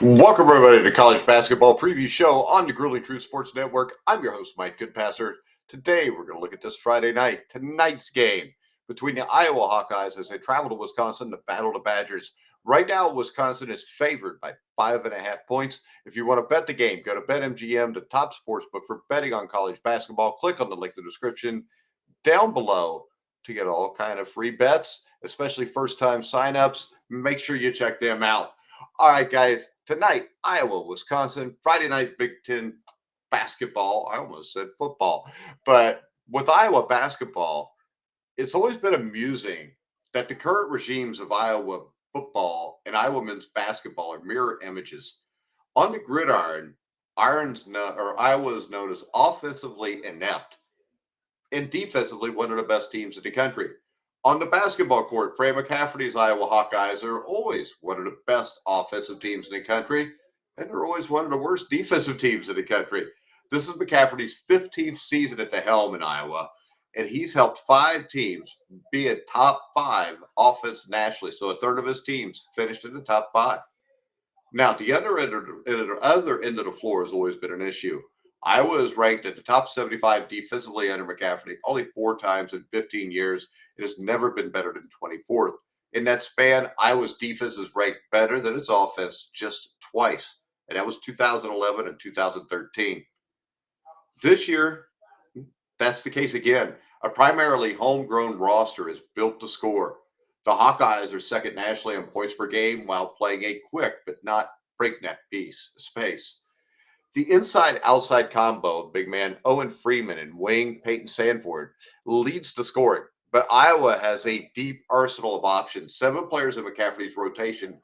Welcome, everybody, to College Basketball Preview Show on the Grueling Truth Sports Network. I'm your host, Mike Goodpaster. Today, we're going to look at this Friday night, tonight's game between the Iowa Hawkeyes as they travel to Wisconsin to battle the Badgers. Right now, Wisconsin is favored by 5.5 points. If you want to bet the game, go to BetMGM, the top sportsbook for betting on college basketball. Click on the link in the description down below to get all kind of free bets, especially first-time signups. Make sure you check them out. All right, guys, tonight, Iowa, Wisconsin, Friday night Big Ten basketball. I almost said football. But with Iowa basketball, it's always been amusing that the current regimes of Iowa football and Iowa men's basketball are mirror images. On the gridiron, Iowa is known as offensively inept and defensively one of the best teams in the country. On the basketball court, Fran McCafferty's Iowa Hawkeyes are always one of the best offensive teams in the country, and they're always one of the worst defensive teams in the country. This is McCafferty's 15th season at the helm in Iowa, and he's helped 5 teams be a top 5 offense nationally. So a third of his teams finished in the top 5. Now, the other end of the floor has always been an issue. Iowa is ranked at the top 75 defensively under McCafferty only 4 times in 15 years. It has never been better than 24th. In that span, Iowa's defense is ranked better than its offense just twice, and that was 2011 and 2013. This year, that's the case again. A primarily homegrown roster is built to score. The Hawkeyes are second nationally in points per game while playing a quick but not breakneck pace. The inside-outside combo of big man Owen Freeman and wing Peyton Sandford leads to scoring, but Iowa has a deep arsenal of options. 7 players in McCafferty's rotation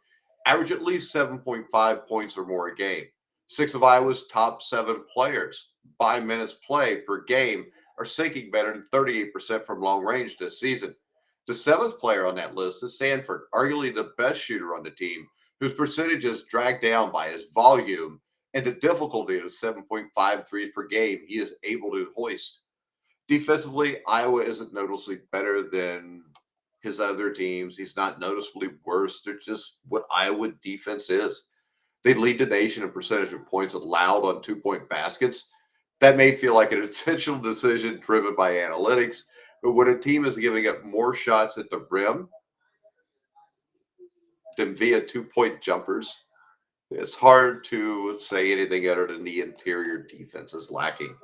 average at least 7.5 points or more a game. 6 of Iowa's top 7 players by minutes played per game are sinking better than 38% from long range this season. The 7th player on that list is Sandford, arguably the best shooter on the team, whose percentage is dragged down by his volume and the difficulty of 7.5 threes per game he is able to hoist. Defensively, Iowa isn't noticeably better than his other teams. He's not noticeably worse. They're just what Iowa defense is. They lead the nation in percentage of points allowed on 2-point baskets. That may feel like an intentional decision driven by analytics, but when a team is giving up more shots at the rim than via 2-point jumpers, it's hard to say anything other than the interior defense is lacking.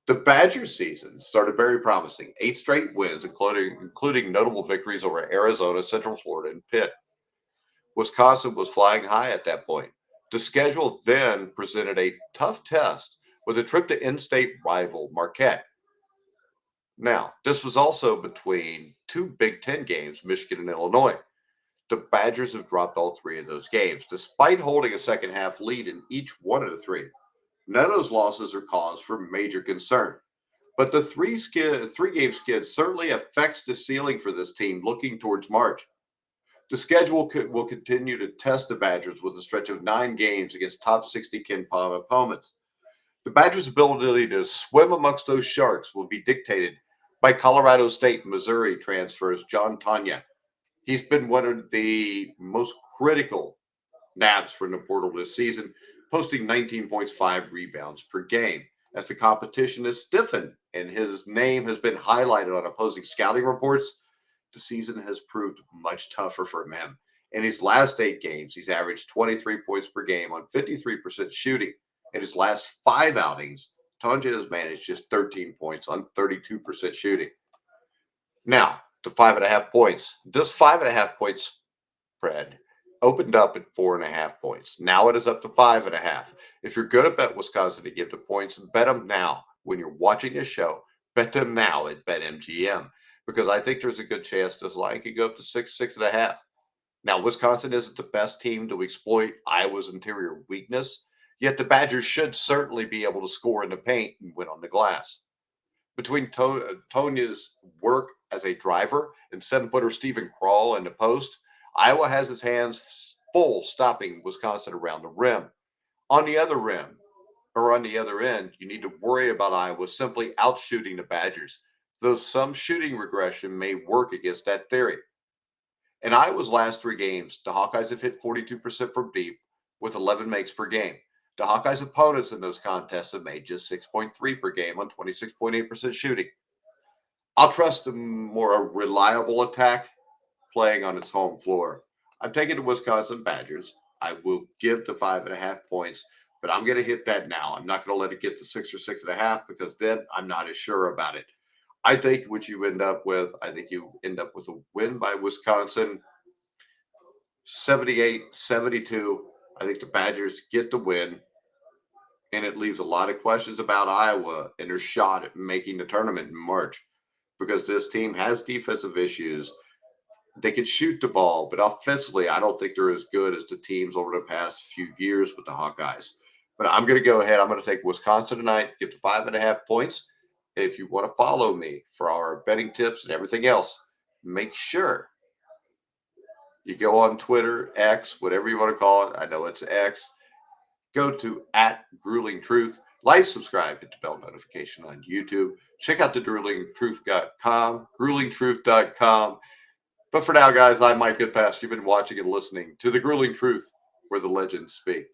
The Badgers season started very promising. 8 straight wins, including notable victories over Arizona, Central Florida, and Pitt. Wisconsin was flying high at that point. The schedule then presented a tough test with a trip to in-state rival Marquette. Now, this was also between 2 Big Ten games, Michigan and Illinois. The Badgers have dropped all 3 of those games, despite holding a second half lead in each one of the 3. None of those losses are cause for major concern. But the 3-game skid certainly affects the ceiling for this team looking towards March. The schedule will continue to test the Badgers with a stretch of 9 games against top 60 KenPom opponents. The Badgers' ability to swim amongst those sharks will be dictated by Colorado State and Missouri transfers John Tanya. He's been one of the most critical nabs from the portal this season, posting 19 points, 5 rebounds per game. As the competition has stiffened and his name has been highlighted on opposing scouting reports, the season has proved much tougher for him. In his last 8 games, he's averaged 23 points per game on 53% shooting. In his last 5 outings, Tanja has managed just 13 points on 32% shooting. Now, to 5.5 points. This 5.5 points spread opened up at 4.5 points. Now it is up to 5.5. If you're going to bet Wisconsin to give the points, bet them now. When you're watching this show, bet them now at BetMGM, because I think there's a good chance this line could go up to 6.5. Now, Wisconsin isn't the best team to exploit Iowa's interior weakness, yet the Badgers should certainly be able to score in the paint and win on the glass. Between Tonya's work as a driver and 7-footer Stephen Kral in the post, Iowa has its hands full stopping Wisconsin around the rim. On the other end, you need to worry about Iowa simply outshooting the Badgers, though some shooting regression may work against that theory. In Iowa's last 3 games, the Hawkeyes have hit 42% from deep, with 11 makes per game. The Hawkeyes' opponents in those contests have made just 6.3 per game on 26.8% shooting. I'll trust a more reliable attack playing on its home floor. I'm taking the Wisconsin Badgers. I will give the 5.5 points, but I'm going to hit that now. I'm not going to let it get to 6 or 6.5 because then I'm not as sure about it. I think what you end up with, I think you end up with a win by Wisconsin, 78-72. I think the Badgers get the win, and it leaves a lot of questions about Iowa and their shot at making the tournament in March because this team has defensive issues. They can shoot the ball, but offensively, I don't think they're as good as the teams over the past few years with the Hawkeyes. But I'm going to go ahead. I'm going to take Wisconsin tonight, get to 5.5 points. And if you want to follow me for our betting tips and everything else, make sure you go on Twitter, X, whatever you want to call it. I know it's X. Go to @GruelingTruth. Like, subscribe, hit the bell notification on YouTube. Check out the gruelingtruth.com. But for now, guys, I'm Mike Goodpaster. You've been watching and listening to The Grueling Truth, where the legends speak.